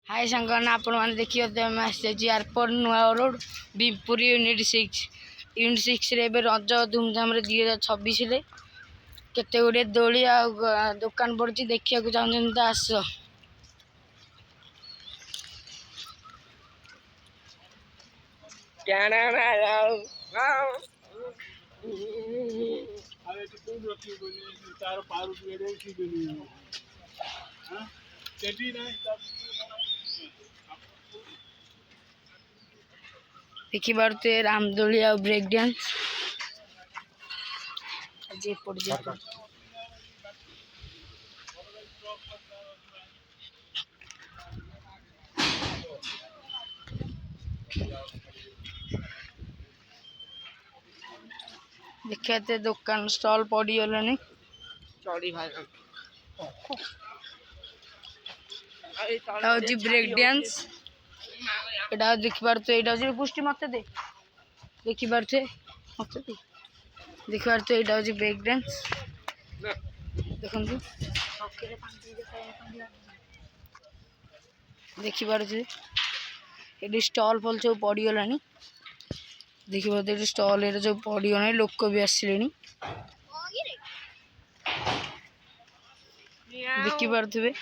हाय सांगना आपण मैंने देखिए एयरपोर्ट नुआ रोड बीमपुर यूनिट 6 रे रज धूमधाम 2026 केते गुड़े दोली आ दुकान पड़ी देखा चाहते तो आस देखी पारे रामदोली आ ब्रेक डांस देखते दुकान स्टॉल पड़गलानी ब्रेक डांस एटा देखी पारे ये पुष्टि मत दे देखी पारे मत दे देखी पारे यहाँ हूँ ब्रेक डांस देखो देखी पारे ये स्टॉल फल सब पड़गलानी देखी पारे स्टॉल ये सब पड़गला लोक भी आसिले देखी पारे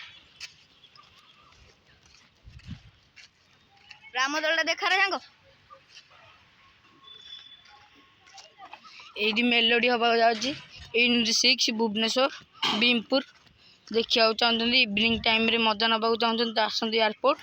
रामदोल देखा रे सांग ये मेलोडी हवा जाऊँगी यूनिट 6 भुवनेश्वर बीमपुर देखा चाहते इवनिंग टाइम रे मजा नवा चाहते तो आसते एयरपोर्ट।